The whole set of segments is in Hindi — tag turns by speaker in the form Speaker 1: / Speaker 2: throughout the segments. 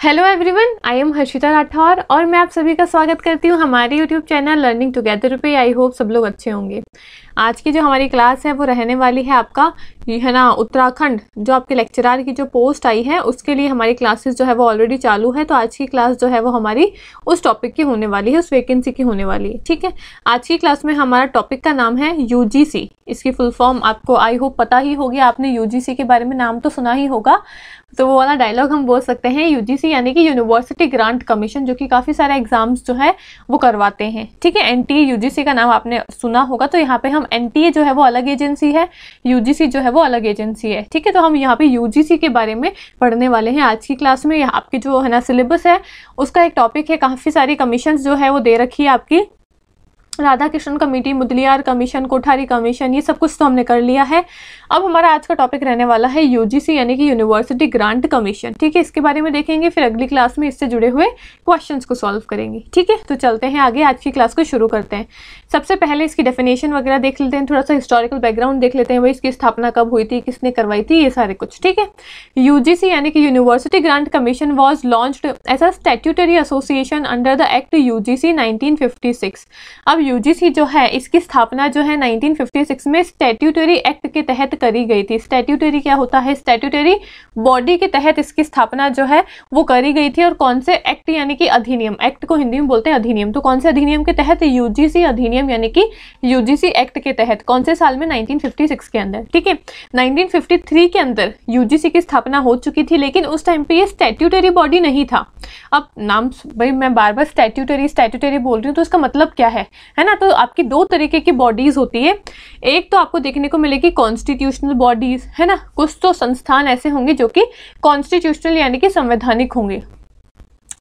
Speaker 1: Hello everyone, I am Harshita Rathore और मैं आप सभी का स्वागत करती हूँ हमारे यूट्यूब चैनल लर्निंग टुगेदर पे। आई होप सब लोग अच्छे होंगे। आज की जो हमारी क्लास है वो रहने वाली है आपका है ना उत्तराखंड, जो आपके लेक्चरार की जो पोस्ट आई है उसके लिए हमारी क्लासेस जो है वो ऑलरेडी चालू है। तो आज की क्लास जो है वो हमारी उस टॉपिक की होने वाली है, उस वैकेंसी की होने वाली है। ठीक है, आज की क्लास में हमारा टॉपिक का नाम है यूजीसी। इसकी फुल फॉर्म आपको आई होप पता ही होगी, आपने यूजीसी के बारे में नाम तो सुना ही होगा। तो वो वाला डायलॉग हम बोल सकते हैं, यूजीसी यानी कि यूनिवर्सिटी ग्रांट कमीशन, जो कि काफ़ी सारे एग्जाम्स जो है वो करवाते हैं। ठीक है, एनटीए यूजीसी का नाम आपने सुना होगा। तो यहाँ पे हम एनटीए जो है वो अलग एजेंसी है, यूजीसी जो है वो अलग एजेंसी है। ठीक है, तो हम यहाँ पे यूजीसी के बारे में पढ़ने वाले हैं आज की क्लास में। आपके जो है ना सिलेबस है उसका एक टॉपिक है, काफ़ी सारी कमीशन जो है वो दे रखी है आपकी, Radha Krishna committee, Mudaliar commission, Kothari commission, ये सब कुछ तो हमने कर लिया है। अब हमारा आज का टॉपिक रहने वाला है यूजीसी यानी कि यूनिवर्सिटी ग्रांट कमीशन। ठीक है, इसके बारे में देखेंगे, फिर अगली क्लास में इससे जुड़े हुए क्वेश्चंस को सॉल्व करेंगे। ठीक है, तो चलते हैं आगे, आज की क्लास को शुरू करते हैं। सबसे पहले इसकी डेफिनेशन वगैरह देख लेते हैं, थोड़ा सा हिस्टोरिकल बैकग्राउंड देख लेते हैं, भाई इसकी स्थापना कब हुई थी, किसने करवाई थी, ये सारे कुछ। ठीक है, यूजीसी यानी कि university grant commission was launched as a statutory association under the act UGC 1956। अब यूजीसी जो है इसकी स्थापना जो है 1956 में स्टैट्यूटरी एक्ट के तहत करी गई थी। स्टैट्यूटरी क्या होता है? स्टैट्यूटरी बॉडी के तहत इसकी स्थापना जो है वो करी गई थी। और कौन से एक्ट यानी कि अधिनियम, एक्ट को हिंदी में बोलते हैं अधिनियम। तो कौन से अधिनियम के तहत? यूजीसी अधिनियम यानी कि यूजीसी एक्ट के तहत। कौन से साल में? 1956 के अंदर। ठीक है, 1953 के अंदर यूजीसी की स्थापना हो चुकी थी, लेकिन उस टाइम पे ये स्टैट्यूटरी बॉडी नहीं था। अब नाम भाई मैं बार बार स्टैट्यूटरी बोल रही हूँ, तो इसका मतलब क्या है ना? तो आपकी दो तरीके की बॉडीज होती है। एक तो आपको देखने को मिलेगी कॉन्स्टिट्यूशनल बॉडीज, है ना। कुछ तो संस्थान ऐसे होंगे जो कि कॉन्स्टिट्यूशनल यानी कि संवैधानिक होंगे,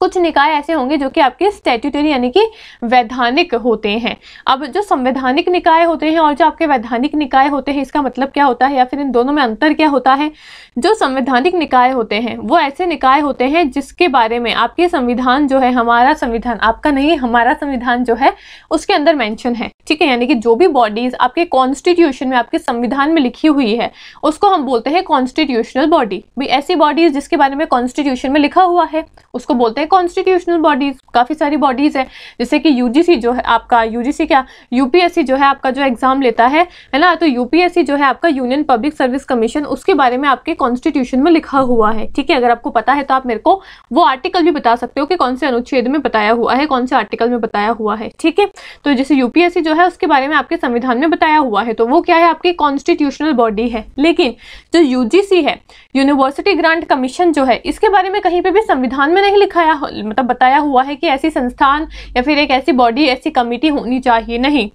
Speaker 1: कुछ निकाय ऐसे होंगे जो कि आपके स्टैट्यूटरी यानी कि वैधानिक होते हैं। अब जो संवैधानिक निकाय होते हैं और जो आपके वैधानिक निकाय होते हैं, इसका मतलब क्या होता है या फिर इन दोनों में अंतर क्या होता है? जो संवैधानिक निकाय होते हैं वो ऐसे निकाय होते हैं जिसके बारे में आपके संविधान जो है, हमारा संविधान, आपका नहीं हमारा संविधान जो है उसके अंदर मेंशन है। ठीक है, यानी कि जो भी बॉडीज आपके कॉन्स्टिट्यूशन में, आपके संविधान में लिखी हुई है उसको हम बोलते हैं कॉन्स्टिट्यूशनल बॉडी। भाई ऐसी बॉडीज जिसके बारे में कॉन्स्टिट्यूशन में लिखा हुआ है उसको बोलते हैं कॉन्स्टिट्यूशनल बॉडीज। काफी सारी बॉडीज है, जैसे कि यूजीसी जो है आपका, यूजीसी क्या, यूपीएससी जो है आपका जो एग्जाम लेता है ना, तो यूपीएससी जो है आपका यूनियन पब्लिक सर्विस कमीशन, उसके बारे में आपके कॉन्स्टिट्यूशन में लिखा हुआ है। ठीक है, अगर आपको पता है तो आप मेरे को वो आर्टिकल भी बता सकते हो कि कौन से अनुच्छेद में बताया हुआ है, कौन से आर्टिकल में बताया हुआ है। ठीक है, तो जैसे यूपीएससी जो है उसके बारे में आपके संविधान में बताया हुआ है, तो वो क्या है, आपकी कॉन्स्टिट्यूशनल बॉडी है। लेकिन जो यूजीसी है, यूनिवर्सिटी ग्रांट कमीशन जो है, इसके बारे में कहीं पे भी संविधान में नहीं लिखाया, मतलब बताया हुआ है कि ऐसी संस्थान या फिर एक ऐसी बॉडी, ऐसी कमिटी होनी चाहिए, नहीं।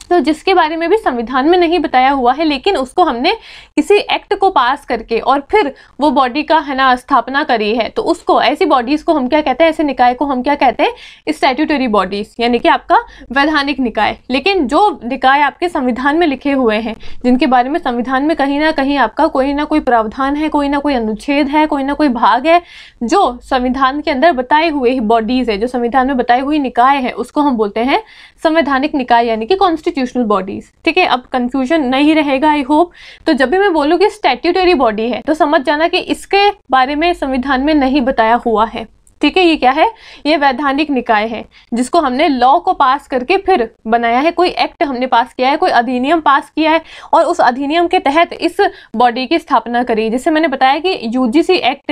Speaker 1: तो जिसके बारे में भी संविधान में नहीं बताया हुआ है, लेकिन उसको हमने किसी एक्ट को पास करके और फिर वो बॉडी का है ना स्थापना करी है, तो उसको, ऐसी बॉडीज को हम क्या कहते हैं, ऐसे निकाय को हम क्या कहते हैं? स्टैट्यूटरी बॉडीज, यानी कि आपका वैधानिक निकाय। लेकिन जो निकाय आपके संविधान में लिखे हुए हैं, जिनके बारे में संविधान में कहीं ना कहीं आपका कोई ना कोई प्रावधान है, कोई ना कोई अनुच्छेद है, कोई ना कोई भाग है, जो संविधान के अंदर बताए हुए बॉडीज है, जो संविधान में बताई हुई निकाय है, उसको हम बोलते हैं संवैधानिक निकाय यानी कि कॉन्स्टिट्यूशनल बॉडीज। ठीक है, अब कंफ्यूजन नहीं रहेगा आई होप। तो जब भी मैं बोलूँ कि स्टैट्यूटरी बॉडी है तो समझ जाना कि इसके बारे में संविधान में नहीं बताया हुआ है। ठीक है, ये क्या है? ये वैधानिक निकाय है जिसको हमने लॉ को पास करके फिर बनाया है, कोई एक्ट हमने पास किया है, कोई अधिनियम पास किया है और उस अधिनियम के तहत इस बॉडी की स्थापना करी। जैसे मैंने बताया कि यूजीसी एक्ट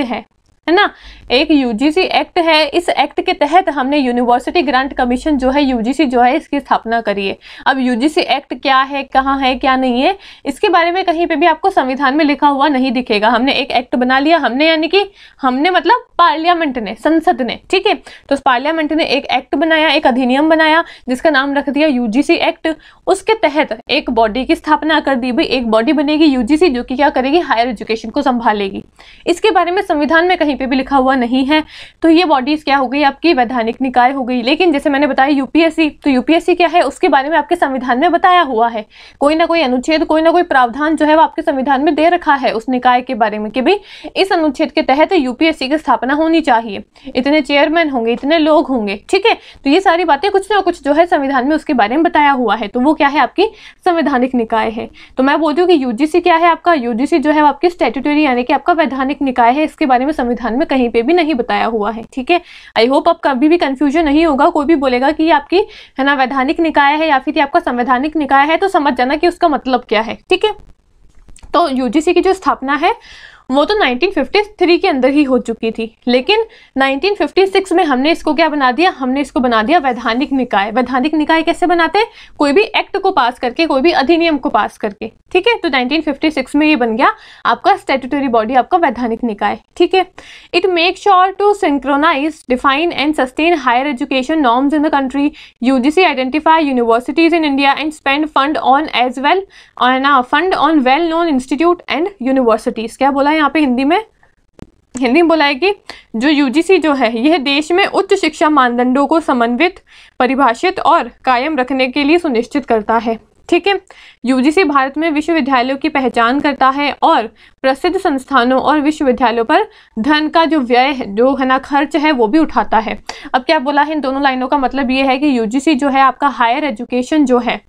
Speaker 1: है ना, एक यूजीसी एक्ट है, इस एक्ट के तहत हमने यूनिवर्सिटी ग्रांट कमीशन जो है, यूजीसी जो है, इसकी स्थापना करी है। अब यूजीसी एक्ट क्या है, कहाँ है, क्या नहीं है, इसके बारे में कहीं पे भी आपको संविधान में लिखा हुआ नहीं दिखेगा। हमने एक एक्ट बना लिया, हमने यानी कि हमने मतलब पार्लियामेंट ने, संसद ने। ठीक है, तो पार्लियामेंट ने एक एक्ट बनाया, एक अधिनियम बनाया जिसका नाम रख दिया यूजीसी एक्ट। उसके तहत एक बॉडी की स्थापना कर दी। भाई एक बॉडी बनेगी यूजीसी जो कि क्या करेगी, हायर एजुकेशन को संभालेगी। इसके बारे में संविधान में कहीं पे भी लिखा हुआ नहीं है, तो ये बॉडीज क्या हो गई, आपकी वैधानिक निकाय हो गई। लेकिन जैसे मैंने बताया यूपीएससी, तो यूपीएससी क्या है, उसके बारे में आपके संविधान में बताया हुआ है, कोई ना कोई अनुच्छेद, कोई ना कोई प्रावधान जो है वो आपके संविधान में दे रखा है उस निकाय के बारे में कि भाई इस अनुच्छेद के तहत यूपीएससी की स्थापना होनी चाहिए, इतने चेयरमैन होंगे, इतने लोग होंगे। ठीक है, तो ये सारी बातें कुछ ना कुछ जो है संविधान में उसके बारे में बताया हुआ है, तो वो क्या है, आपकी संवैधानिक निकाय है। तो मैं बोल रही हूँ कि यूजीसी क्या है, आपका यूजीसी जो है आपकी स्टैट्यूटरी यानी कि आपका वैधानिक निकाय है, इसके बारे में संविधान संविधान में कहीं पे भी नहीं बताया हुआ है। ठीक है, आई होप अब कभी भी कंफ्यूजन नहीं होगा। कोई भी बोलेगा कि ये आपकी है ना वैधानिक निकाय है या फिर ये आपका संवैधानिक निकाय है, तो समझ जाना कि उसका मतलब क्या है। ठीक है, तो यूजीसी की जो स्थापना है वो तो 1953 के अंदर ही हो चुकी थी, लेकिन 1956 में हमने इसको क्या बना दिया, हमने इसको बना दिया वैधानिक निकाय। वैधानिक निकाय कैसे बनाते हैं, कोई भी एक्ट को पास करके, कोई भी अधिनियम को पास करके। ठीक है, तो 1956 में ये बन गया आपका स्टैट्यूटरी बॉडी, आपका वैधानिक निकाय। ठीक है, it make sure to synchronise, define and sustain higher education norms in the country. UGC identify universities in India and spend fund on as well fund on well known institute and universities. क्या बोला यहाँ पे हिंदी में बोला है कि जो यूजीसी जो है यह देश में उच्च शिक्षा मानदंडों को समन्वित, परिभाषित और कायम रखने के लिए सुनिश्चित करता है। ठीक है, यूजीसी भारत में विश्वविद्यालयों की पहचान करता है और प्रसिद्ध संस्थानों और विश्वविद्यालयों पर धन का जो व्यय है, जो है ना खर्च है, वो भी उठाता है। अब क्या बोला है इन दोनों लाइनों का मतलब ये है कि यूजीसी जो है आपका हायर एजुकेशन जो है,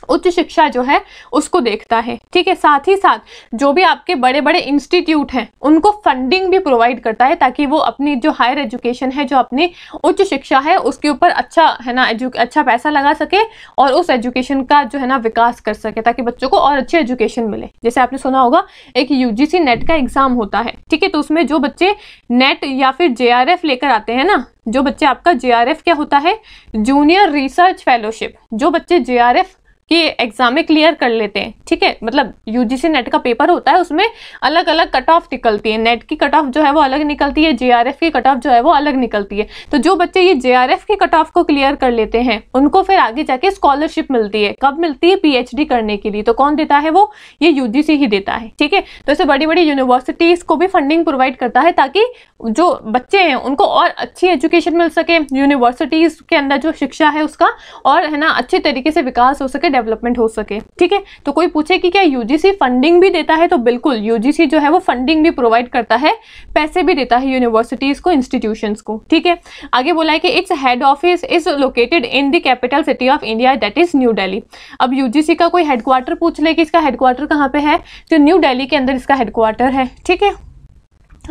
Speaker 1: उच्च शिक्षा जो है उसको देखता है। ठीक है, साथ ही साथ जो भी आपके बड़े बड़े इंस्टीट्यूट हैं उनको फंडिंग भी प्रोवाइड करता है, ताकि वो अपनी जो हायर एजुकेशन है, जो अपनी उच्च शिक्षा है, उसके ऊपर अच्छा है ना अच्छा पैसा लगा सके और उस एजुकेशन का जो है ना विकास कर सके, ताकि बच्चों को और अच्छी एजुकेशन मिले। जैसे आपने सुना होगा एक यूजीसी नेट का एग्जाम होता है। ठीक है, तो उसमें जो बच्चे नेट या फिर जेआरएफ लेकर आते हैं ना, जो बच्चे आपका जेआरएफ क्या होता है, जूनियर रिसर्च फेलोशिप, जो बच्चे जेआरएफ कि एग्जाम में क्लियर कर लेते हैं। ठीक है, मतलब यूजीसी नेट का पेपर होता है, उसमें अलग अलग कट ऑफ निकलती है। नेट की कट ऑफ जो है वो अलग निकलती है, जेआरएफ की कट ऑफ जो है वो अलग निकलती है। तो जो बच्चे ये जेआरएफ की कट ऑफ को क्लियर कर लेते हैं उनको फिर आगे जाके स्कॉलरशिप मिलती है। कब मिलती है, पीएचडी करने के लिए। तो कौन देता है वो, ये यूजीसी ही देता है। ठीक है, तो ऐसे बड़ी बड़ी यूनिवर्सिटीज को भी फंडिंग प्रोवाइड करता है, ताकि जो बच्चे हैं उनको और अच्छी एजुकेशन मिल सके, यूनिवर्सिटीज के अंदर जो शिक्षा है उसका और है ना अच्छे तरीके से विकास हो सके, डेवलपमेंट हो सके। ठीक है, तो कोई पूछे कि क्या यूजीसी फंडिंग भी देता है, तो बिल्कुल यूजीसी जो है वो फंडिंग भी प्रोवाइड करता है, पैसे भी देता है यूनिवर्सिटीज को, इंस्टीट्यूशंस को। ठीक है, आगे बोला है कि its head office is located in the capital city of India, that is new Delhi. अब यूजीसी का कोई हेडक्वार्टर पूछ ले कि इसका हेडक्वार्टर कहाँ पे है, तो न्यू दिल्ली के अंदर इसका हेडक्वार्टर है। ठीक है,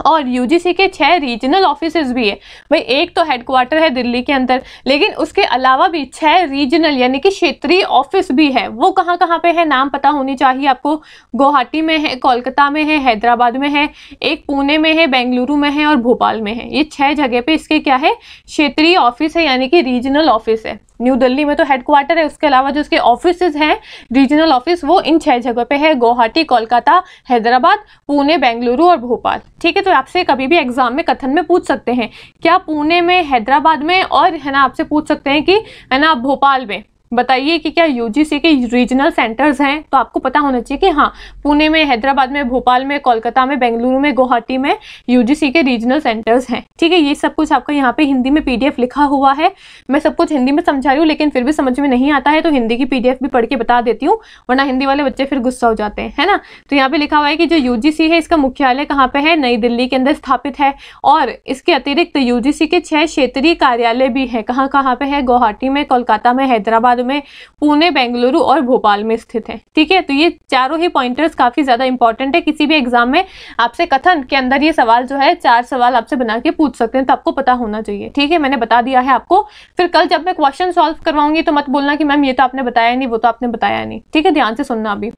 Speaker 1: और यूजीसी के 6 रीजनल ऑफिसेज भी है। भाई एक तो हेडक्वार्टर है दिल्ली के अंदर, लेकिन उसके अलावा भी 6 रीजनल यानी कि क्षेत्रीय ऑफिस भी है। वो कहाँ कहाँ पे है, नाम पता होनी चाहिए आपको। गुवाहाटी में है, कोलकाता में है, हैदराबाद में है, एक पुणे में है, बेंगलुरु में है और भोपाल में है। ये 6 जगह पे इसके क्या है, क्षेत्रीय ऑफिस है यानी कि रीजनल ऑफिस है। न्यू दिल्ली में तो हेडक्वार्टर है, उसके अलावा जो उसके ऑफिसेज हैं रीजनल ऑफिस, वो इन 6 जगह पे है, गुवाहाटी, कोलकाता, हैदराबाद, पुणे, बेंगलुरु और भोपाल। ठीक है, तो आपसे कभी भी एग्जाम में कथन में पूछ सकते हैं क्या पुणे में, हैदराबाद में और है ना आपसे पूछ सकते हैं कि है ना भोपाल में बताइए कि क्या यूजीसी के रीजनल सेंटर्स हैं। तो आपको पता होना चाहिए कि हाँ पुणे में, हैदराबाद में, भोपाल में, कोलकाता में, बेंगलुरु में, गुवाहाटी में यूजीसी के रीजनल सेंटर्स हैं। ठीक है, ये सब कुछ आपका यहाँ पे हिंदी में पीडीएफ लिखा हुआ है। मैं सब कुछ हिंदी में समझा रही हूँ, लेकिन फिर भी समझ में नहीं आता है तो हिंदी की पीडीएफ भी पढ़ के बता देती हूँ, वरना हिंदी वाले बच्चे फिर गुस्सा हो जाते हैं, है ना। तो यहाँ पे लिखा हुआ है कि जो यूजीसी है इसका मुख्यालय कहाँ पे है, नई दिल्ली के अंदर स्थापित है। और इसके अतिरिक्त यूजीसी के 6 क्षेत्रीय कार्यालय भी है। कहाँ कहाँ पे है, गुवाहाटी में, कोलकाता में, हैदराबाद में, पुणे, बेंगलुरु और भोपाल में स्थित है। ठीक है, तो ये चारों ही पॉइंटर्स काफी ज्यादा इंपॉर्टेंट है। किसी भी एग्जाम में आपसे कथन के अंदर ये सवाल जो है 4 सवाल आपसे बना के पूछ सकते हैं, तो आपको पता होना चाहिए। ठीक है, मैंने बता दिया है आपको। फिर कल जब मैं क्वेश्चन सॉल्व करवाऊंगी तो मत बोलना कि मैम ये तो आपने बताया नहीं, वो तो आपने बताया नहीं। ठीक है, ध्यान से सुनना अभी।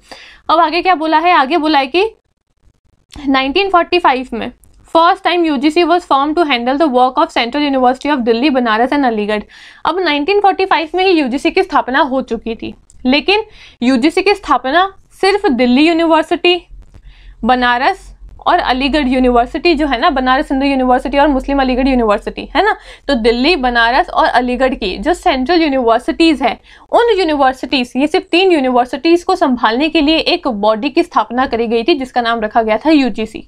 Speaker 1: अब आगे क्या बोला है, आगे बोला है कि 1945 में first time UGC was form to handle the work of central university of Delhi, Banaras and Aligarh. अब 1945 में ही यूजीसी की स्थापना हो चुकी थी, लेकिन यूजीसी की स्थापना सिर्फ दिल्ली यूनिवर्सिटी, बनारस और अलीगढ़ यूनिवर्सिटी जो है ना, बनारस हिंदू यूनिवर्सिटी और मुस्लिम अलीगढ़ यूनिवर्सिटी है ना, तो दिल्ली, बनारस और अलीगढ़ की जो सेंट्रल यूनिवर्सिटीज है, उन यूनिवर्सिटीज, ये सिर्फ 3 यूनिवर्सिटीज को संभालने के लिए एक बॉडी की स्थापना करी गई थी जिसका नाम रखा गया था यूजीसी।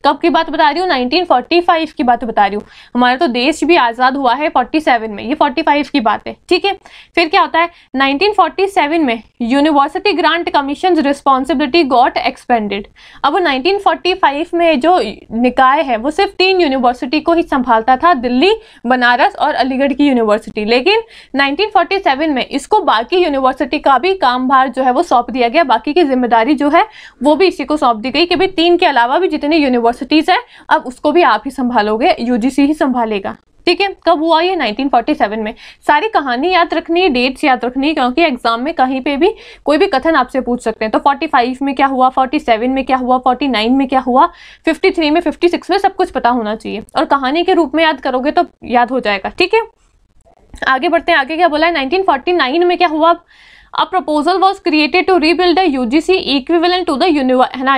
Speaker 1: कब की बात बता रही हूँ, 1945 की बात बता रही हूँ। हमारा तो देश भी आजाद हुआ है 47 में, ये 45 की बात है। ठीक है, फिर क्या होता है 1947 में university grant commission responsibility got expanded. अब 1945 में जो निकाय है वो सिर्फ 3 यूनिवर्सिटी को ही संभालता था, दिल्ली, बनारस और अलीगढ़ की यूनिवर्सिटी। लेकिन 1947 में इसको बाकी यूनिवर्सिटी का भी काम भार जो है वो सौंप दिया गया, बाकी की जिम्मेदारी जो है वो भी इसी को सौंप दी गई कि भाई 3 के अलावा भी जितनी यूनिवर्सिटी यूनिवर्सिटीज है अब उसको भी आप ही संभालोगे, यूजीसी ही संभालेगा। ठीक है, कब हुआ ये? 1947 में। सारी कहानी याद रखनी है, डेट्स याद रखनी है, क्योंकि एग्जाम में कहीं पे भी कोई भी कथन आपसे पूछ सकते हैं। तो 45 में क्या हुआ, 47 में क्या हुआ, 49 में क्या हुआ, 53 में, 56 में, सब कुछ पता होना चाहिए और कहानी के रूप में याद करोगे तो याद हो जाएगा। ठीक है, आगे बढ़ते हैं। आगे क्या बोला है? 1949 में क्या हुआ? A proposal was created to rebuild the UGC equivalent to the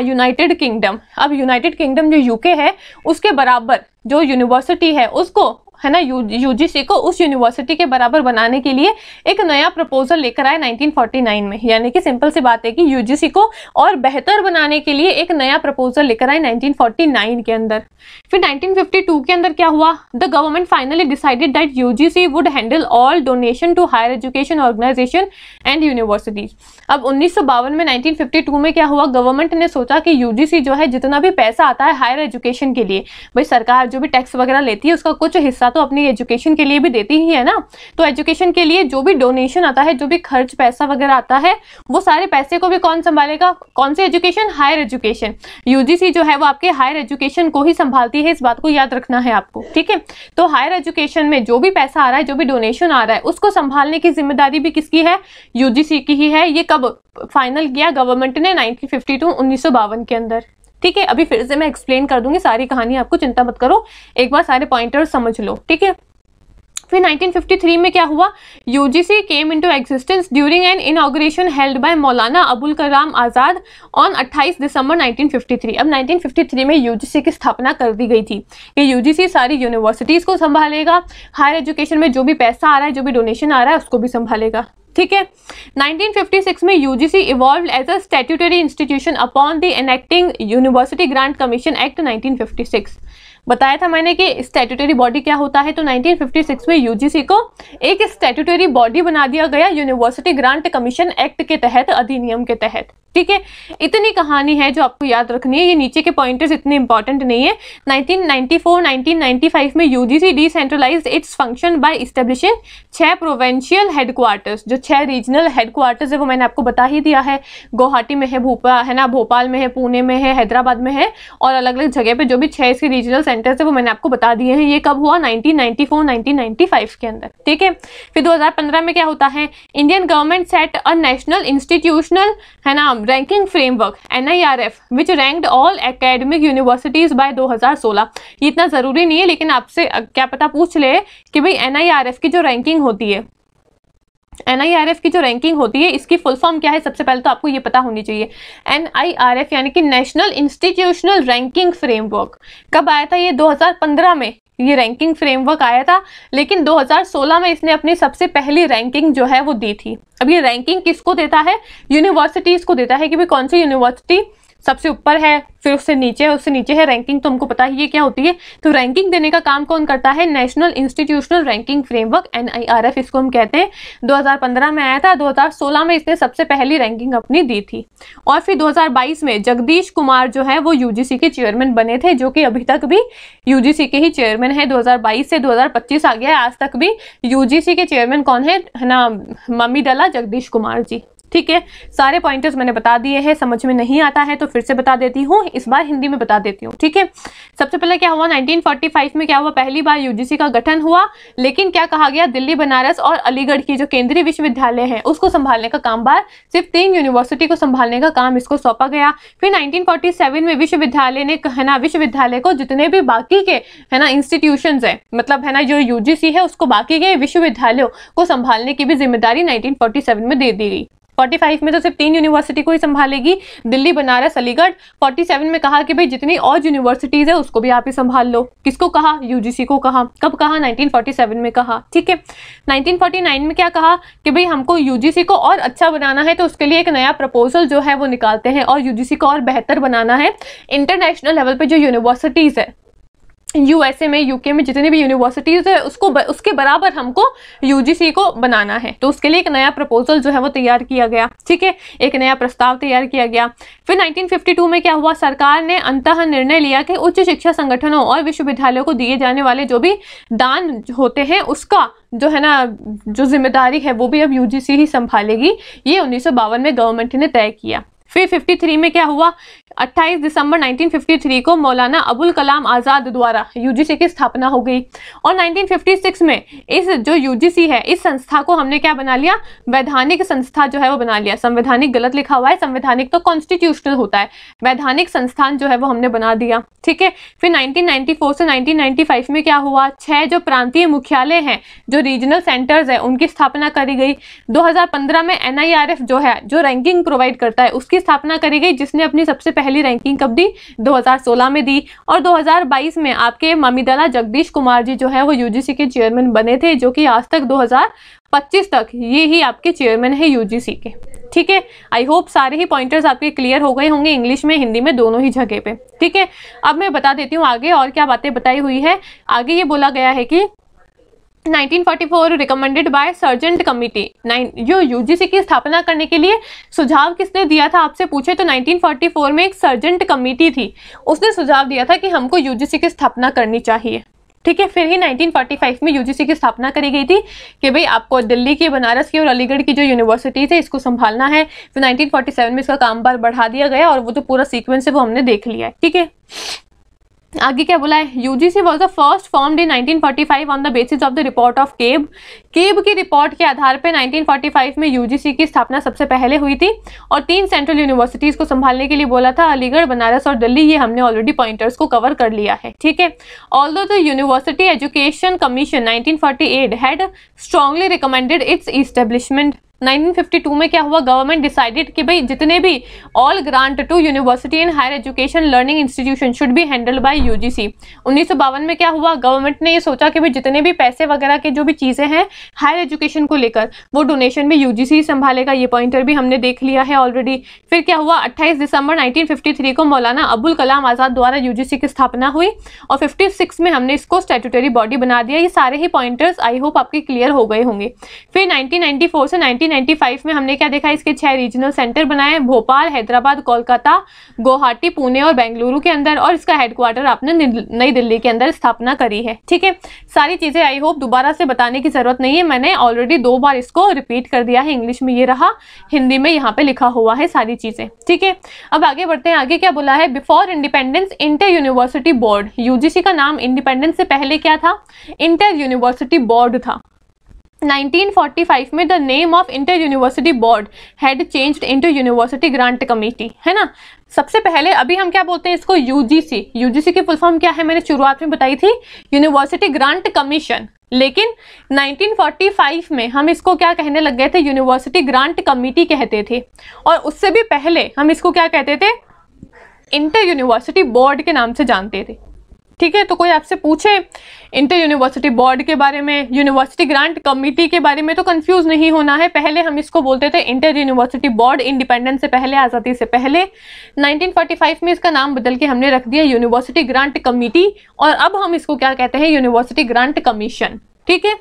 Speaker 1: United kingdom. अब यूनाइटेड किंगडम जो यूके है उसके बराबर जो यूनिवर्सिटी है उसको है ना यूजीसी को उस यूनिवर्सिटी के बराबर बनाने के लिए एक नया प्रपोजल लेकर आए 1949 में। यानी कि सिंपल सी बात है कि यूजीसी को और बेहतर बनाने के लिए एक नया प्रपोजल लेकर आए 1949 के अंदर। फिर 1952 के अंदर क्या हुआ? The government finally decided that UGC would handle all donation to higher education organisation and universities. अब 1952 में 1952 में क्या हुआ? गवर्नमेंट ने सोचा कि यूजीसी जो है जितना भी पैसा आता है हायर एजुकेशन के लिए, भाई सरकार जो भी टैक्स वगैरह लेती है उसका कुछ हिस्सा तो अपनी एजुकेशन के लिए भी देती ही है ना, तो एजुकेशन के लिए जो भी डोनेशन आता है, जो भी खर्च पैसा वगैरह आता है, वो सारे पैसे को भी कौन संभालेगा? कौन सी एजुकेशन? Higher education. यूजीसी जो है वो आपके हायर एजुकेशन को ही संभालती है, इस बात को याद रखना है आपको। ठीक है, तो हायर एजुकेशन में जो भी पैसा आ रहा है, जो भी डोनेशन आ रहा है, उसको संभालने की जिम्मेदारी भी किसकी है? यूजीसी की ही है। ये कब फाइनल किया गवर्नमेंट ने? 1952 के अंदर। ठीक है, अभी फिर से मैं एक्सप्लेन कर दूंगी सारी कहानी, आपको चिंता मत करो, एक बार सारे पॉइंटर्स समझ लो। ठीक है, फिर 1953 में क्या हुआ? UGC came into existence during an inauguration held by Maulana Abul Kalam Azad on 28 दिसंबर 1953। अब 1953 में यूजीसी की स्थापना कर दी गई थी कि यूजीसी सारी यूनिवर्सिटीज को संभालेगा, हायर एजुकेशन में जो भी पैसा आ रहा है, जो भी डोनेशन आ रहा है उसको भी संभालेगा। ठीक है, 1956 में UGC evolved as a statutory institution upon the enacting university grant commission act 1956। बताया था मैंने कि स्टैट्यूटरी बॉडी क्या होता है, तो 1956 में यूजीसी को एक स्टैट्यूटरी बॉडी बना दिया गया यूनिवर्सिटी ग्रांट कमीशन एक्ट के तहत, अधिनियम के तहत। ठीक है, इतनी कहानी है जो आपको याद रखनी है, ये नीचे के पॉइंटर्स इतने इंपॉर्टेंट नहीं है। 1994-1995 में UGC decentralised its function by establishing 6 provincial headquarters. जो 6 रीजनल हेडक्वार्टर्स है वो मैंने आपको बता ही दिया है, गुवाहाटी में है, भोपाल में है, पुणे में है, हैदराबाद में है, और अलग अलग जगह पे जो भी 6 इसके रीजनल सेंटर्स है वो मैंने आपको बता दिए हैं। ये कब हुआ? 1994-1995 के अंदर। ठीक है, फिर 2015 में क्या होता है? Indian government set a national institutional है ना ranking framework NIRF which ranked all academic universities by 2016। ये इतना जरूरी नहीं है, लेकिन आपसे क्या पता पूछ ले कि भाई NIRF की जो रैंकिंग होती है, NIRF की जो रैंकिंग होती है इसकी फुल फॉर्म क्या है? सबसे पहले तो आपको ये पता होनी चाहिए। NIRF यानी कि नेशनल इंस्टीट्यूशनल रैंकिंग फ्रेमवर्क कब आया था? ये 2015 में ये रैंकिंग फ्रेमवर्क आया था, लेकिन 2016 में इसने अपनी सबसे पहली रैंकिंग जो है वो दी थी। अब ये रैंकिंग किसको देता है? यूनिवर्सिटीज को देता है कि भाई कौन सी यूनिवर्सिटी सबसे ऊपर है, फिर उससे नीचे है रैंकिंग, तो हमको पता ही है क्या होती है। तो रैंकिंग देने का काम कौन करता है? National institutional ranking framework NIRF इसको हम कहते हैं। 2015 में आया था, 2016 में इसने सबसे पहली रैंकिंग अपनी दी थी। और फिर 2022 में जगदीश कुमार जो है वो यूजीसी के चेयरमैन बने थे, जो कि अभी तक भी यूजीसी के ही चेयरमैन है। 2022 से 2025 आ गया है, आज तक भी यूजीसी के चेयरमैन कौन है ना? मम्मी डला जगदीश कुमार जी। ठीक है, सारे पॉइंटर्स मैंने बता दिए हैं। समझ में नहीं आता है तो फिर से बता देती हूँ, इस बार हिंदी में बता देती हूँ। ठीक है, सबसे पहले क्या हुआ? 1945 में क्या हुआ? पहली बार यूजीसी का गठन हुआ, लेकिन क्या कहा गया? दिल्ली, बनारस और अलीगढ़ की जो केंद्रीय विश्वविद्यालय है उसको संभालने का काम बार सिर्फ 3 यूनिवर्सिटी को संभालने का काम इसको सौंपा गया। फिर 1947 में विश्वविद्यालय ने विश्वविद्यालय को जितने भी बाकी के इंस्टीट्यूशंस है, मतलब जो यूजीसी है उसको बाकी के विश्वविद्यालयों को संभालने की भी जिम्मेदारी 1947 में दे दी गई। 45 में तो सिर्फ 3 यूनिवर्सिटी को ही संभालेगी, दिल्ली, बनारस, अलीगढ़। 47 में कहा कि भाई जितनी और यूनिवर्सिटीज है उसको भी आप ही संभाल लो। किसको कहा? यूजीसी को कहा। कब कहा? 1947 में कहा। ठीक है, 1949 में क्या कहा कि भाई हमको यूजीसी को और अच्छा बनाना है, तो उसके लिए एक नया प्रपोजल जो है वो निकालते हैं और यूजीसी को और बेहतर बनाना है। इंटरनेशनल लेवल पे जो यूनिवर्सिटीज है, यूएसए में, यूके में जितनी भी यूनिवर्सिटीज है उसके बराबर हमको यूजीसी को बनाना है। तो उसके लिए एक नया प्रपोजल जो है वो तैयार किया गया। ठीक है, एक नया प्रस्ताव तैयार किया गया। फिर 1952 में क्या हुआ? सरकार ने अंततः निर्णय लिया कि उच्च शिक्षा संगठनों और विश्वविद्यालयों को दिए जाने वाले जो भी दान होते हैं उसका जो जिम्मेदारी है वो भी अब यूजीसी ही संभालेगी। ये 1952 में गवर्नमेंट ने तय किया। फिर 53 में क्या हुआ, 28 दिसंबर 1953 को मौलाना अबुल कलाम आज़ाद द्वारा यूजीसी की स्थापना हो गई। और 1956 में इस जो यूजीसी है, इस संस्था को हमने क्या बना लिया, वैधानिक संस्था जो है वो बना लिया। संवैधानिक गलत लिखा हुआ है, संवैधानिक तो कॉन्स्टिट्यूशनल होता है, वैधानिक संस्थान जो है वो हमने बना दिया। ठीक है, फिर 1994 से 1995 में क्या हुआ, 6 जो प्रांतीय मुख्यालय हैं, जो रीजनल सेंटर्स है, उनकी स्थापना करी गई। 2015 में NIRF जो है, जो रैंकिंग प्रोवाइड करता है, उसकी स्थापना करी गई, जिसने अपनी सबसे पहली रैंकिंग कब दी, 2016 में दी। और 2022 में आपके ममिदला जगदीश कुमार जी जो है वो यूजीसी के चेयरमैन बने थे, जो कि आज तक 2025 तक ये ही आपके चेयरमैन है यूजीसी के। ठीक है, आई होप सारे ही पॉइंटर्स आपके क्लियर हो गए होंगे, इंग्लिश में हिंदी में दोनों ही जगह पे। ठीक है, अब मैं बता देती हूँ आगे और क्या बातें बताई हुई है। आगे ये बोला गया है कि 1944 रिकमेंडेड बाय सर्जेंट कमिटी, जो यूजीसी की स्थापना करने के लिए सुझाव किसने दिया था, आपसे पूछे तो 1944 में एक सर्जेंट कमिटी थी, उसने सुझाव दिया था कि हमको यूजीसी की स्थापना करनी चाहिए। ठीक है, फिर ही 1945 में यूजीसी की स्थापना करी गई थी कि भाई आपको दिल्ली की, बनारस की और अलीगढ़ की जो यूनिवर्सिटीज है इसको संभालना है। फिर 1947 में इसका काम बढ़ा दिया गया और वो जो पूरा सीक्वेंस है वो हमने देख लिया है। ठीक है, आगे क्या बोला है, UGC was the first formed in 1945 on the basis of the report of cab. Cab की रिपोर्ट के आधार पे 1945 में यूजीसी की स्थापना सबसे पहले हुई थी और 3 सेंट्रल यूनिवर्सिटीज को संभालने के लिए बोला था, अलीगढ़, बनारस और दिल्ली। ये हमने ऑलरेडी पॉइंटर्स को कवर कर लिया है। ठीक है, although the university education commission 1948 had strongly recommended it's establishment. 1952 में क्या हुआ, गवर्नमेंट डिसाइडेड कि भाई जितने भी all grant to university and higher education learning institution should be handled by UGC. 1952 में क्या हुआ, गवर्नमेंट ने ये सोचा कि भाई जितने भी पैसे वगैरह के जो भी चीजें हैं हायर एजुकेशन को लेकर, वो डोनेशन में यूजीसी संभालेगा। ये पॉइंटर भी हमने देख लिया है ऑलरेडी। फिर क्या हुआ, 28 दिसंबर 1953 को मौलाना अबुल कलाम आज़ाद द्वारा यूजीसी की स्थापना हुई और 56 में हमने इसको स्टैट्यूटरी बॉडी बना दिया। ये सारे ही पॉइंटर्स आई होप आपके क्लियर हो गए होंगे। फिर 1994 से 1995 में हमने क्या देखा, इसके 6 रीजनल सेंटर बनाए, भोपाल, हैदराबाद, कोलकाता, गुवाहाटी, पुणे और बेंगलुरु के अंदर, और इसका हेडक्वार्टर आपने नई दिल्ली के अंदर स्थापना करी है। ठीक है, सारी चीजें आई होप दोबारा से बताने की जरूरत नहीं है, मैंने ऑलरेडी 2 बार इसको रिपीट कर दिया है। इंग्लिश में ये रहा, हिंदी में यहाँ पे लिखा हुआ है सारी चीजें। ठीक है, अब आगे बढ़ते हैं। आगे क्या बोला है, before independence inter university board, UGC का नाम इंडिपेंडेंस से पहले क्या था, इंटर यूनिवर्सिटी बोर्ड था। 1945 में the name of inter university board had changed into university grant committee, है ना। सबसे पहले अभी हम क्या बोलते हैं इसको, यूजीसी। यूजीसी की फुल फॉर्म क्या है, मैंने शुरुआत में बताई थी, यूनिवर्सिटी ग्रांट कमीशन। लेकिन 1945 में हम इसको क्या कहने लग गए थे, यूनिवर्सिटी ग्रांट कमेटी कहते थे। और उससे भी पहले हम इसको क्या कहते थे, इंटर यूनिवर्सिटी बोर्ड के नाम से जानते थे। ठीक है, तो कोई आपसे पूछे इंटर यूनिवर्सिटी बोर्ड के बारे में, यूनिवर्सिटी ग्रांट कमेटी के बारे में, तो कंफ्यूज नहीं होना है। पहले हम इसको बोलते थे इंटर यूनिवर्सिटी बोर्ड, इंडिपेंडेंस से पहले, आज़ादी से पहले। 1945 में इसका नाम बदल के हमने रख दिया यूनिवर्सिटी ग्रांट कमेटी, और अब हम इसको क्या कहते हैं, यूनिवर्सिटी ग्रांट कमीशन। ठीक है,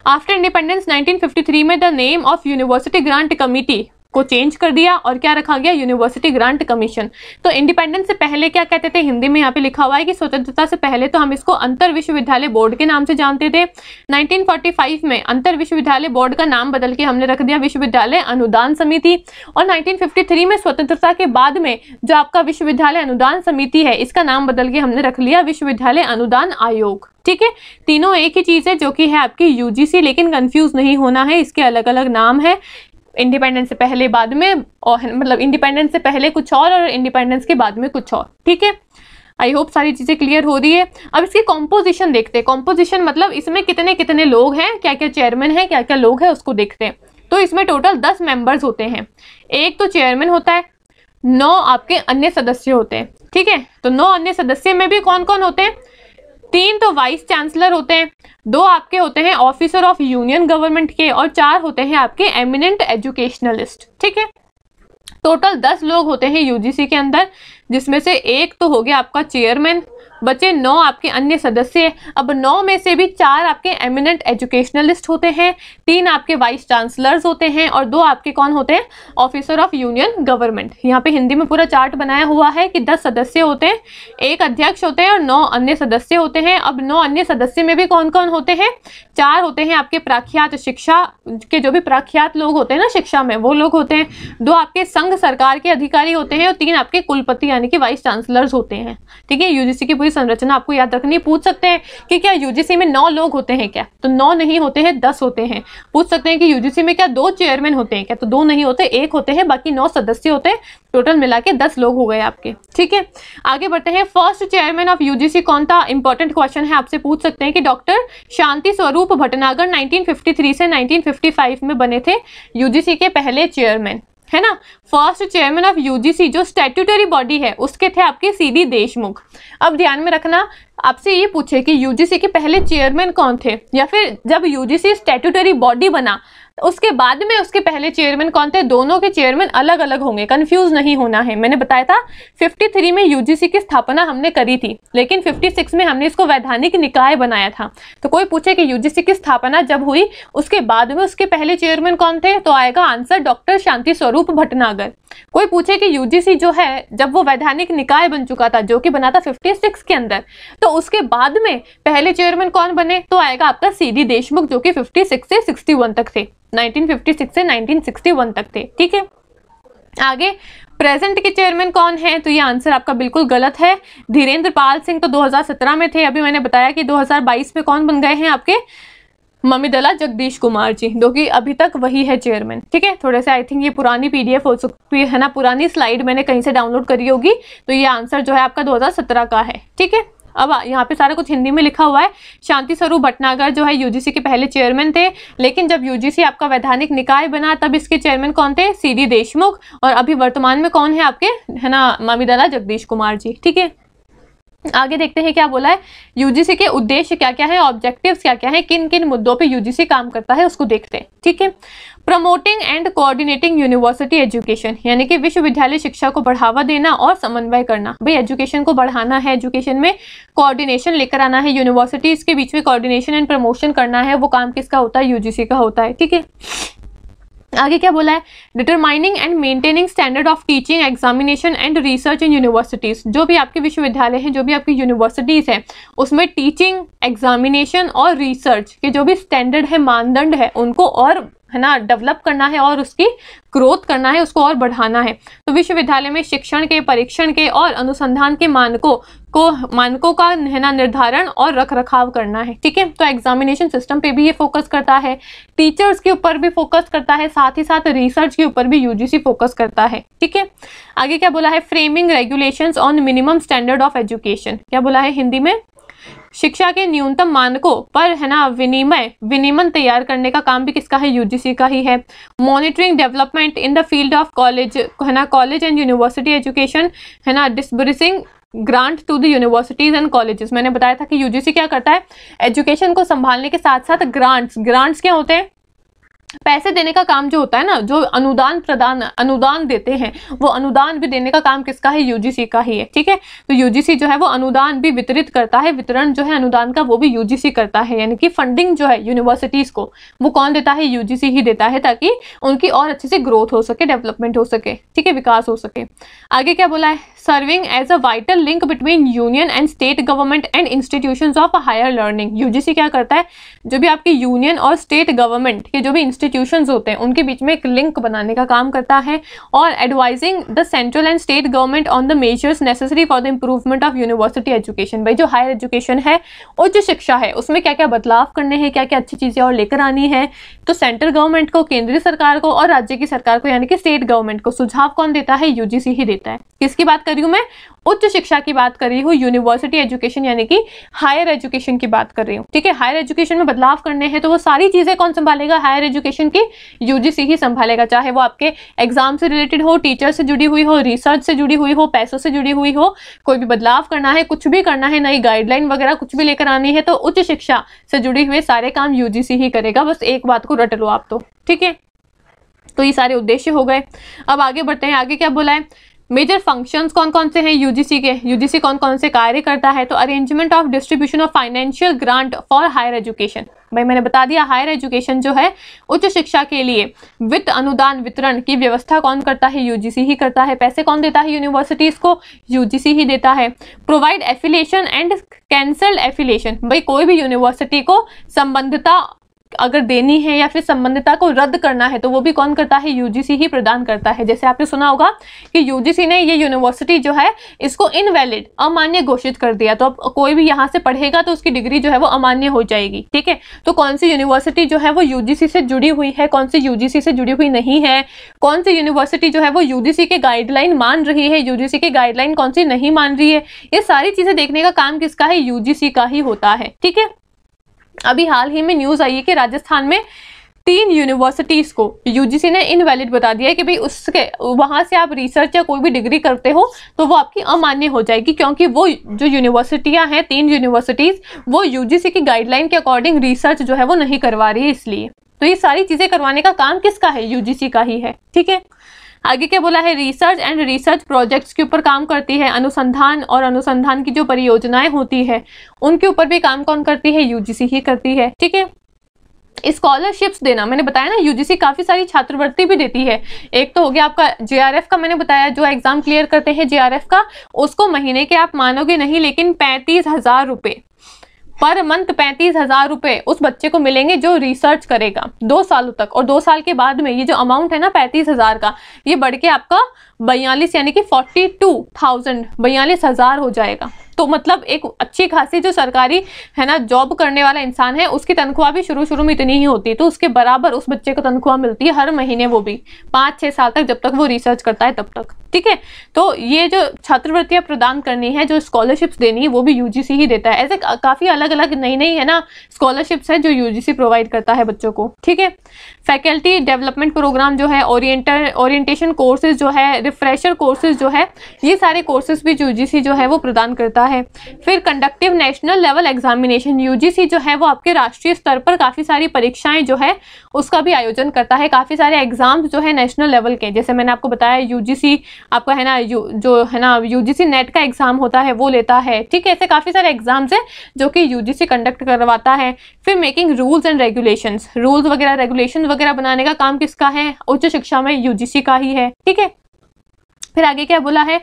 Speaker 1: आफ्टर इंडिपेंडेंस 1953 में the name of university grant committee को चेंज कर दिया और क्या रखा गया, यूनिवर्सिटी ग्रांट कमीशन। तो इंडिपेंडेंस से पहले क्या कहते थे, हिंदी में यहाँ पे लिखा हुआ है कि स्वतंत्रता से पहले तो हम इसको अंतर विश्वविद्यालय बोर्ड के नाम से जानते थे। 1945 में अंतर विश्वविद्यालय बोर्ड का नाम बदल के हमने रख दिया विश्वविद्यालय अनुदान समिति। और 1953 में स्वतंत्रता के बाद में जो आपका विश्वविद्यालय अनुदान समिति है, इसका नाम बदल के हमने रख लिया विश्वविद्यालय अनुदान आयोग। ठीक है, तीनों एक ही चीज है जो कि है आपकी यूजीसी, लेकिन कंफ्यूज नहीं होना है, इसके अलग अलग नाम है। इंडिपेंडेंस से पहले बाद में, और मतलब इंडिपेंडेंस से पहले कुछ और इंडिपेंडेंस के बाद में कुछ और। ठीक है, आई होप सारी चीजें क्लियर हो रही है। अब इसकी कॉम्पोजिशन देखते हैं। कॉम्पोजिशन मतलब इसमें कितने कितने लोग हैं, क्या क्या चेयरमैन है, क्या क्या लोग हैं, उसको देखते हैं। तो इसमें टोटल 10 मेंबर्स होते हैं। एक तो चेयरमैन होता है, 9 आपके अन्य सदस्य होते हैं। ठीक है, तो 9 अन्य सदस्य में भी कौन कौन होते हैं, 3 तो वाइस चांसलर होते हैं, 2 आपके होते हैं ऑफिसर ऑफ यूनियन गवर्नमेंट के, और 4 होते हैं आपके एमिनेंट एजुकेशनलिस्ट। ठीक है, टोटल 10 लोग होते हैं यूजीसी के अंदर, जिसमें से एक तो हो गया आपका चेयरमैन, बचे 9 आपके अन्य सदस्य। अब 9 में से भी 4 आपके एमिनेंट एजुकेशनलिस्ट होते हैं, 3 आपके वाइस चांसलर्स होते हैं और 2 आपके कौन होते हैं, ऑफिसर ऑफ यूनियन गवर्नमेंट। यहाँ पे हिंदी में पूरा चार्ट बनाया हुआ है कि 10 सदस्य होते हैं, 1 अध्यक्ष होते हैं और 9 अन्य सदस्य होते हैं। अब 9 अन्य सदस्य में भी कौन कौन होते हैं, 4 होते हैं आपके प्रख्यात शिक्षा के, जो भी प्रख्यात लोग होते हैं ना शिक्षा में, वो लोग होते हैं, 2 आपके संघ सरकार के अधिकारी होते हैं और 3 आपके कुलपति यानी कि वाइस चांसलर्स होते हैं। ठीक है, यूजीसी की पूरी संरचना आपको याद रखनी। पूछ सकते हैं कि क्या यूजीसी में 9 लोग होते हैं क्या, तो 9 नहीं होते हैं, 10 होते हैं। पूछ सकते हैं कि यूजीसी में क्या 2 चेयरमैन होते हैं क्या, तो 2 नहीं होते, 1 होते हैं, बाकी 9 सदस्य होते हैं, टोटल मिला के 10 लोग हो गए आपके। ठीक है, आगे बढ़ते हैं। फर्स्ट चेयरमैन ऑफ यूजीसी कौन था, इंपॉर्टेंट क्वेश्चन है, आपसे पूछ सकते हैं कि डॉक्टर शांति स्वरूप भटनागर 1953 से 1955 में बने थे यूजीसी के पहले चेयरमैन, है ना। फर्स्ट चेयरमैन ऑफ यूजीसी जो स्टैट्यूटरी बॉडी है उसके थे आपके सीडी देशमुख। अब ध्यान में रखना, आपसे ये पूछे कि यूजीसी के पहले चेयरमैन कौन थे, या फिर जब यूजीसी स्टैट्यूटरी बॉडी बना उसके बाद में उसके पहले चेयरमैन कौन थे, दोनों के चेयरमैन अलग अलग होंगे, कंफ्यूज नहीं होना है। मैंने बताया था 53 में यूजीसी की स्थापना हमने करी थी, लेकिन 56 में हमने इसको वैधानिक निकाय बनाया था। तो कोई पूछे कि यूजीसी की स्थापना जब हुई उसके बाद में उसके पहले चेयरमैन कौन थे, तो आएगा आंसर डॉक्टर शांति स्वरूप भटनागर। कोई पूछे कि यूजीसी जो है जब वो वैधानिक निकाय बन चुका था, जो कि बना था 56 के अंदर, तो उसके बाद में पहले चेयरमैन कौन बने, तो आएगा आपका सीडी देशमुख, जो कि 56 से 61 तक थे, 1956 से 1961 तक थे। ठीक है, आगे प्रेजेंट के चेयरमैन कौन है, तो ये आंसर आपका बिल्कुल गलत है। धीरेन्द्र पाल सिंह तो 2017 में थे। अभी मैंने बताया कि 2022 में कौन बन गए हैं आपके, ममिदला जगदीश कुमार जी, जो कि अभी तक वही है चेयरमैन। ठीक है, थोड़े से आई थिंक ये पुरानी पीडीएफ हो सकती है ना, पुरानी स्लाइड मैंने कहीं से डाउनलोड करी होगी, तो ये आंसर जो है आपका 2017 का है। ठीक है, अब यहाँ पे सारा कुछ हिंदी में लिखा हुआ है। शांति स्वरूप भटनागर जो है यूजीसी के पहले चेयरमैन थे, लेकिन जब यूजीसी आपका वैधानिक निकाय बना तब इसके चेयरमैन कौन थे, सीडी देशमुख, और अभी वर्तमान में कौन है आपके, है ना, ममिदला जगदीश कुमार जी। ठीक है, आगे देखते हैं क्या बोला है। यूजीसी के उद्देश्य क्या क्या है, ऑब्जेक्टिव्स क्या क्या है, किन किन मुद्दों पे यूजीसी काम करता है उसको देखते हैं। ठीक है, promoting and coordinating university education, यानी कि विश्वविद्यालय शिक्षा को बढ़ावा देना और समन्वय करना। भाई एजुकेशन को बढ़ाना है, एजुकेशन में कोऑर्डिनेशन लेकर आना है, यूनिवर्सिटीज के बीच में कोऑर्डिनेशन एंड प्रमोशन करना है, वो काम किसका होता है, यूजीसी का होता है। ठीक है, आगे क्या बोला है, determining and maintaining standard of teaching, examination and research in universities. जो भी आपके विश्वविद्यालय हैं, जो भी आपकी यूनिवर्सिटीज हैं, उसमें टीचिंग, एग्जामिनेशन और रिसर्च के जो भी स्टैंडर्ड है, मानदंड है, उनको और है ना डेवलप करना है और उसकी ग्रोथ करना है, उसको और बढ़ाना है। तो विश्वविद्यालय में शिक्षण के, परीक्षण के और अनुसंधान के मानकों का है ना निर्धारण और रखरखाव करना है। ठीक है, तो एग्जामिनेशन सिस्टम पे भी ये फोकस करता है, टीचर्स के ऊपर भी फोकस करता है, साथ ही साथ रिसर्च के ऊपर भी यूजीसी फोकस करता है। ठीक है, आगे क्या बोला है, framing regulations on minimum standard of education. क्या बोला है हिंदी में, शिक्षा के न्यूनतम मानकों पर है ना विनियमन तैयार करने का काम भी किसका है, यूजीसी का ही है। Monitoring development in the field of college, है ना, कॉलेज एंड यूनिवर्सिटी एजुकेशन, है ना, disbursing grant to the universities and colleges. मैंने बताया था कि यूजीसी क्या करता है, एजुकेशन को संभालने के साथ साथ ग्रांट्स क्या होते हैं, पैसे देने का काम जो होता है ना, जो अनुदान देते हैं, वो अनुदान भी देने का काम किसका है, यूजीसी का ही है। ठीक है, तो यूजीसी जो है वो अनुदान भी वितरित करता है, वितरण जो है अनुदान का वो भी यूजीसी करता है, यानी कि फंडिंग जो है यूनिवर्सिटीज को वो कौन देता है, यूजीसी ही देता है, ताकि उनकी और अच्छे से ग्रोथ हो सके, डेवलपमेंट हो सके। ठीक है, विकास हो सके। आगे क्या बोला है, serving as a vital link between union and state government and institutions of higher learning. UGC क्या करता है, जो भी आपकी यूनियन और स्टेट गवर्नमेंट के जो भी इंस्टीट्यूशंस होते हैं उनके बीच में एक लिंक बनाने का काम करता है, और advising the central and state government on the measures necessary for the improvement of university education. भाई जो हायर एजुकेशन है, उच्च शिक्षा है, उसमें क्या क्या बदलाव करने हैं, क्या क्या अच्छी चीजें और लेकर आनी है, तो सेंट्रल गवर्नमेंट को, केंद्रीय सरकार को और राज्य की सरकार को यानी कि स्टेट गवर्नमेंट को सुझाव कौन देता है, यूजीसी ही देता है। किसकी बात कर रही हूं मैं, उच्च शिक्षा की बात कर रही हूँ, यूनिवर्सिटी एजुकेशन यानी कि हायर एजुकेशन की बात कर रही हूँ। ठीक है, हायर एजुकेशन में बदलाव करने हैं तो वो सारी चीजें कौन संभालेगा, हायर एजुकेशन की यूजीसी ही संभालेगा, चाहे वो आपके एग्जाम से रिलेटेड हो, टीचर से जुड़ी हुई हो, रिसर्च से जुड़ी हुई हो, पैसों से जुड़ी हुई हो, कोई भी बदलाव करना है, कुछ भी करना है, नई गाइडलाइन वगैरह कुछ भी लेकर आनी है, तो उच्च शिक्षा से जुड़ी हुए सारे काम यूजीसी ही करेगा। बस एक बात को रट लो आप तो। ठीक है, तो ये सारे उद्देश्य हो गए। अब आगे बढ़ते हैं, आगे क्या बोला है, मेजर फंक्शंस कौन कौन से हैं यूजीसी के, यूजीसी कौन कौन से कार्य करता है, तो arrangement of distribution of financial grant for higher education, भाई मैंने बता दिया हायर एजुकेशन जो है उच्च शिक्षा के लिए वित्त अनुदान वितरण की व्यवस्था कौन करता है, यूजीसी ही करता है। पैसे कौन देता है यूनिवर्सिटीज को, यूजीसी ही देता है। Provide affiliation and cancelled affiliation, भाई कोई भी यूनिवर्सिटी को संबंधिता अगर देनी है या फिर संबंधिता को रद्द करना है तो वो भी कौन करता है, यूजीसी ही प्रदान करता है। जैसे आपने सुना होगा कि यूजीसी ने ये यूनिवर्सिटी जो है इसको इनवैलिड अमान्य घोषित कर दिया, तो अब कोई भी यहाँ से पढ़ेगा तो उसकी डिग्री जो है वो अमान्य हो जाएगी। ठीक है, तो कौन सी यूनिवर्सिटी जो है वो यूजीसी से जुड़ी हुई है, कौन सी यूजीसी से जुड़ी हुई नहीं है, कौन सी यूनिवर्सिटी जो है वो यूजीसी के गाइडलाइन मान रही है, यूजीसी के गाइडलाइन कौन सी नहीं मान रही है, ये सारी चीजें देखने का काम किसका है, यूजीसी का ही होता है। ठीक है, अभी हाल ही में न्यूज आई है कि राजस्थान में 3 यूनिवर्सिटीज को यूजीसी ने इनवैलिड बता दिया है कि भाई उसके वहां से आप रिसर्च या कोई भी डिग्री करते हो तो वो आपकी अमान्य हो जाएगी, क्योंकि वो जो यूनिवर्सिटियां हैं 3 यूनिवर्सिटीज वो यूजीसी की गाइडलाइन के अकॉर्डिंग रिसर्च जो है वो नहीं करवा रही है। इसलिए तो ये सारी चीजें करवाने का काम किसका है, यूजीसी का ही है। ठीक है, आगे क्या बोला है, रिसर्च एंड रिसर्च प्रोजेक्ट्स के ऊपर काम करती है, अनुसंधान और अनुसंधान की जो परियोजनाएं होती है उनके ऊपर भी काम कौन करती है, यूजीसी ही करती है। ठीक है, स्कॉलरशिप्स देना, मैंने बताया ना यूजीसी काफी सारी छात्रवृत्ति भी देती है। एक तो हो गया आपका जेआरएफ का, मैंने बताया जो एग्जाम क्लियर करते हैं जेआरएफ का, उसको महीने के आप मानोगे नहीं लेकिन 35,000 रुपए पर मंथ, 35,000 रुपए उस बच्चे को मिलेंगे जो रिसर्च करेगा 2 सालों तक, और 2 साल के बाद में ये जो अमाउंट है ना 35,000 का, ये बढ़ के आपका 42 यानी कि 42,000 हो जाएगा। तो मतलब एक अच्छी खासी जो सरकारी है ना जॉब करने वाला इंसान है उसकी तनख्वाह भी शुरू में इतनी ही होती है, तो उसके बराबर उस बच्चे को तनख्वाह मिलती है हर महीने, वो भी 5-6 साल तक, जब तक वो रिसर्च करता है तब तक। ठीक है, तो ये जो छात्रवृत्तियां प्रदान करनी है, जो स्कॉलरशिप्स देनी है, वो भी यूजीसी ही देता है। ऐसे काफी अलग अलग नई है ना स्कॉलरशिप्स है जो यूजीसी प्रोवाइड करता है बच्चों को। ठीक है, फैकल्टी डेवलपमेंट प्रोग्राम जो है, ओरिएंटेशन कोर्सेज जो है, रिफ्रेशर कोर्सेज जो है, ये सारे कोर्सेज भी यूजीसी जो है वो प्रदान करता है। फिर conductive national level examination, UGC जो है वो आपके राष्ट्रीय स्तर पर काफी सारी परीक्षाएं जो है उसका भी आयोजन करता है, काफी सारे एग्जाम्स जो है नेशनल लेवल के, जैसे मैंने आपको बताया यूजीसी आपका है ना जो है ना यूजीसी नेट का एग्जाम होता है वो लेता है। ठीक है, ऐसे काफी सारे एग्जाम्स हैं जो कि यूजीसी कंडक्ट करवाता है। फिर making rules and regulations, rules वगैरह रेगुलेशन वगैरह बनाने का काम किसका है, उच्च शिक्षा में यूजीसी का ही है। ठीक है, फिर आगे क्या बोला है,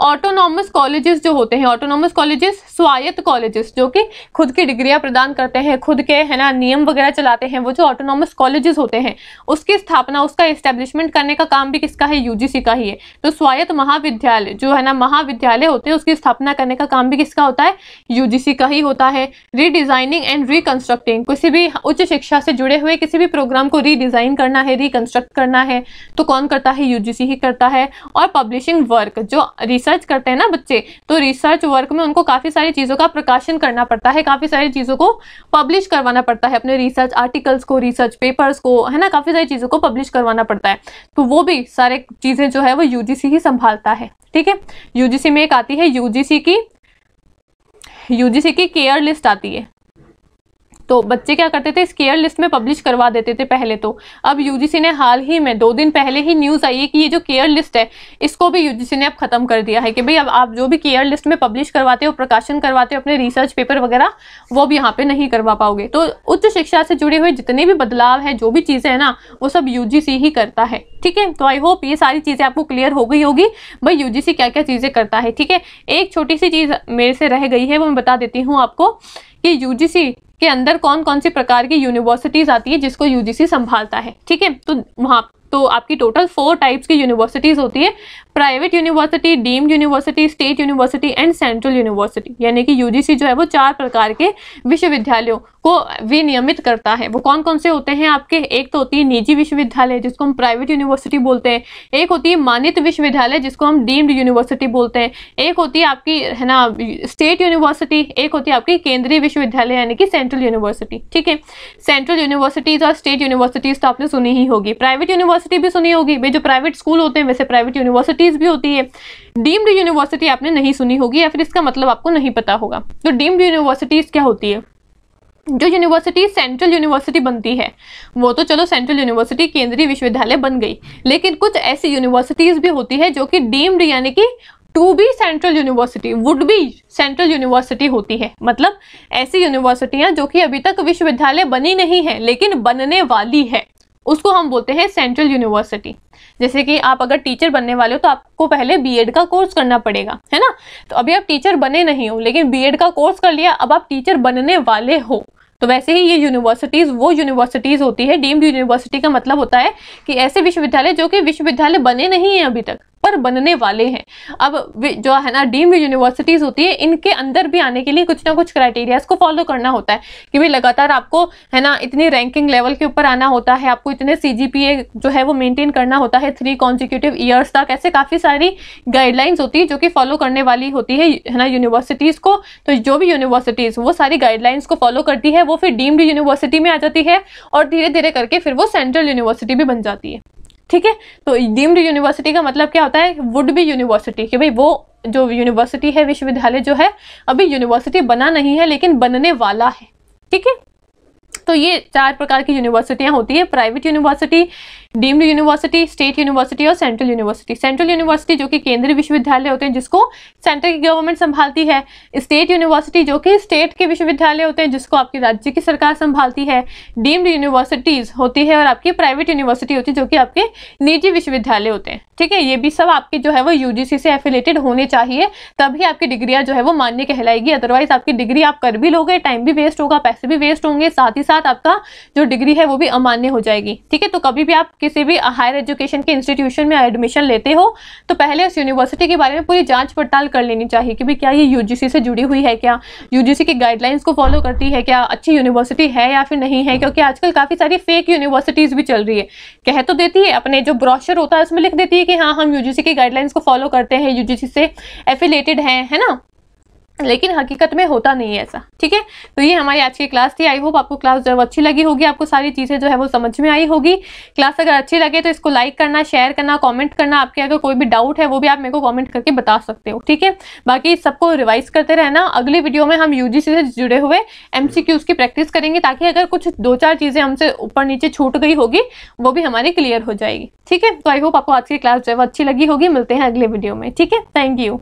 Speaker 1: ऑटोनॉमस कॉलेजेस जो होते हैं, ऑटोनॉमस कॉलेजेस स्वायत्त कॉलेजेस जो कि खुद की डिग्रियां प्रदान करते हैं, खुद के है ना नियम वगैरह चलाते हैं, वो जो ऑटोनॉमस कॉलेजेस होते हैं उसकी स्थापना, उसका एस्टेब्लिशमेंट करने का काम भी किसका है, यूजीसी का ही है। तो स्वायत्त महाविद्यालय जो है ना महाविद्यालय होते हैं उसकी स्थापना करने का काम भी किसका होता है, यूजीसी का ही होता है। रीडिजाइनिंग एंड रिकंस्ट्रक्टिंग, किसी भी उच्च शिक्षा से जुड़े हुए किसी भी प्रोग्राम को रीडिजाइन करना है, रिकंस्ट्रक्ट करना है तो कौन करता है, यूजीसी ही करता है। और पब्लिशिंग वर्क, जो रिसर्च करते हैं ना बच्चे, तो रिसर्च वर्क में उनको काफी सारी चीजों का प्रकाशन करना पड़ता है, काफी सारी चीजों को पब्लिश करवाना पड़ता है, अपने रिसर्च आर्टिकल्स को, रिसर्च पेपर्स को, है ना, काफी सारी चीजों को पब्लिश करवाना पड़ता है, तो वो भी सारे चीजें जो है वो यूजीसी ही संभालता है। ठीक है, यूजीसी में एक आती है यूजीसी की केयर लिस्ट आती है, तो बच्चे क्या करते थे, इस केयर लिस्ट में पब्लिश करवा देते थे पहले तो। अब यूजीसी ने हाल ही में 2 दिन पहले ही न्यूज आई है कि ये जो केयर लिस्ट है इसको भी यूजीसी ने अब खत्म कर दिया है कि भाई अब आप जो भी केयर लिस्ट में पब्लिश करवाते हो, प्रकाशन करवाते हो अपने रिसर्च पेपर वगैरह, वो अब यहाँ पे नहीं करवा पाओगे। तो उच्च शिक्षा से जुड़े हुए जितने भी बदलाव है, जो भी चीजें है ना, वो सब यूजीसी ही करता है। ठीक है, तो आई होप ये सारी चीजें आपको क्लियर हो गई होगी भाई यूजीसी क्या क्या चीजें करता है। ठीक है, एक छोटी सी चीज मेरे से रह गई है, वो मैं बता देती हूँ आपको कि यूजीसी के अंदर कौन कौन सी प्रकार की यूनिवर्सिटीज आती है जिसको यूजीसी संभालता है। ठीक है, तो वहां तो आपकी टोटल 4 टाइप्स की यूनिवर्सिटीज होती है, private university, deemed university, state university and central university. यानी कि यूजीसी जो है वो 4 प्रकार के विश्वविद्यालयों को विनियमित करता है। वो कौन कौन से होते हैं आपके, एक तो होती है निजी विश्वविद्यालय जिसको हम प्राइवेट यूनिवर्सिटी बोलते हैं, एक होती है मान्यत विश्वविद्यालय जिसको हम डीम्ड यूनिवर्सिटी बोलते हैं, एक होती है आपकी है ना स्टेट यूनिवर्सिटी, एक होती है आपकी केंद्रीय विश्वविद्यालय यानी कि सेंट्रल यूनिवर्सिटी। ठीक है, सेंट्रल यूनिवर्सिटीज और स्टेट यूनिवर्सिटीज तो आपने सुनी ही होगी, प्राइवेट यूनिवर्सिटी भी सुनी होगी, भाई जो प्राइवेट स्कूल होते हैं वैसे प्राइवेट यूनिवर्सिटीज भी होती है। डीम्ड यूनिवर्सिटी आपने नहीं सुनी होगी या फिर इसका मतलब आपको नहीं पता होगा। तो डीम्ड यूनिवर्सिटीज क्या होती है, जो यूनिवर्सिटी सेंट्रल यूनिवर्सिटी बनती है, वो तो चलो सेंट्रल यूनिवर्सिटी केंद्रीय विश्वविद्यालय बन गई, लेकिन कुछ ऐसी यूनिवर्सिटीज भी होती है जो कि डीम्ड यानी कि to be central university, would be central university होती है। मतलब ऐसी यूनिवर्सिटियां जो कि अभी तक विश्वविद्यालय बनी नहीं है लेकिन बनने वाली है, उसको हम बोलते हैं सेंट्रल यूनिवर्सिटी। जैसे कि आप अगर टीचर बनने वाले हो तो आपको पहले बीएड का कोर्स करना पड़ेगा, है ना। तो अभी आप टीचर बने नहीं हो लेकिन बीएड का कोर्स कर लिया, अब आप टीचर बनने वाले हो। तो वैसे ही ये यूनिवर्सिटीज वो यूनिवर्सिटीज होती है। डीम्ड यूनिवर्सिटी का मतलब होता है कि ऐसे विश्वविद्यालय जो कि विश्वविद्यालय बने नहीं है अभी तक पर बनने वाले हैं। अब जो है ना डीम्ड यूनिवर्सिटीज होती है, इनके अंदर भी आने के लिए कुछ ना कुछ क्राइटेरियाज को फॉलो करना होता है कि भाई लगातार आपको है ना इतनी रैंकिंग लेवल के ऊपर आना होता है, आपको इतने सीजीपीए जो है वो मेंटेन करना होता है 3 कॉन्सिक्यूटिव ईयर्स तक। ऐसे काफी सारी गाइडलाइंस होती है जो कि फॉलो करने वाली होती है ना यूनिवर्सिटीज को। तो जो भी यूनिवर्सिटीज वो सारी गाइडलाइंस को फॉलो करती है वो फिर डीम्ड यूनिवर्सिटी में आ जाती है और धीरे धीरे करके फिर वो सेंट्रल यूनिवर्सिटी भी बन जाती है। ठीक है, तो डीम्ड यूनिवर्सिटी का मतलब क्या होता है, वुड बी यूनिवर्सिटी, कि भाई वो जो यूनिवर्सिटी है विश्वविद्यालय जो है अभी यूनिवर्सिटी बना नहीं है लेकिन बनने वाला है। ठीक है, तो ये 4 प्रकार की यूनिवर्सिटियां होती है, private university, deemed university, state university और सेंट्रल यूनिवर्सिटी। सेंट्रल यूनिवर्सिटी जो कि केंद्रीय विश्वविद्यालय होते हैं जिसको सेंट्रल की गवर्नमेंट संभालती है। स्टेट यूनिवर्सिटी जो कि स्टेट के विश्वविद्यालय होते हैं जिसको आपकी राज्य की सरकार संभालती है। डीम्ड यूनिवर्सिटीज होती है और आपकी प्राइवेट यूनिवर्सिटी होती है जो कि आपके निजी विश्वविद्यालय होते हैं। ठीक है, ये भी सब आपके जो है वो यूजीसी से एफिलेटेड होने चाहिए, तभी आपकी डिग्रियां जो है वो मान्य कहलाएगी। अदरवाइज आपकी डिग्री आप कर भी लोगे, टाइम भी वेस्ट होगा, पैसे भी वेस्ट होंगे, साथ ही साथ आपका जो डिग्री है वो भी अमान्य हो जाएगी। ठीक है, तो कभी भी आप किसी भी हायर एजुकेशन के इंस्टीट्यूशन में एडमिशन लेते हो तो पहले उस यूनिवर्सिटी के बारे में पूरी जांच पड़ताल कर लेनी चाहिए कि भाई क्या ये यूजीसी से जुड़ी हुई है, क्या यूजीसी की गाइडलाइंस को फॉलो करती है, क्या अच्छी यूनिवर्सिटी है या फिर नहीं है। क्योंकि आजकल काफी सारी फेक यूनिवर्सिटीज भी चल रही है, कह तो देती है अपने जो ब्रोशर होता है उसमें लिख देती है कि हाँ हम यूजीसी की गाइडलाइंस को फॉलो करते हैं, यूजीसी से एफिलेटेड है ना, लेकिन हकीकत में होता नहीं है ऐसा। ठीक है, तो ये हमारी आज की क्लास थी। आई होप आपको क्लास जो अच्छी लगी होगी, आपको सारी चीजें जो है वो समझ में आई होगी। क्लास अगर अच्छी लगे तो इसको लाइक करना, शेयर करना, कमेंट करना। आपके अगर कोई भी डाउट है वो भी आप मेरे को कमेंट करके बता सकते हो। ठीक है, बाकी सबको रिवाइज करते रहना। अगली वीडियो में हम यूजीसी से जुड़े हुए एमसीक्यूज की प्रैक्टिस करेंगे ताकि अगर कुछ 2-4 चीजें हमसे ऊपर नीचे छूट गई होगी वो भी हमारी क्लियर हो जाएगी। ठीक है, तो आई होप आपको आज की क्लास जो है वो अच्छी लगी होगी। मिलते हैं अगले वीडियो में। ठीक है, थैंक यू।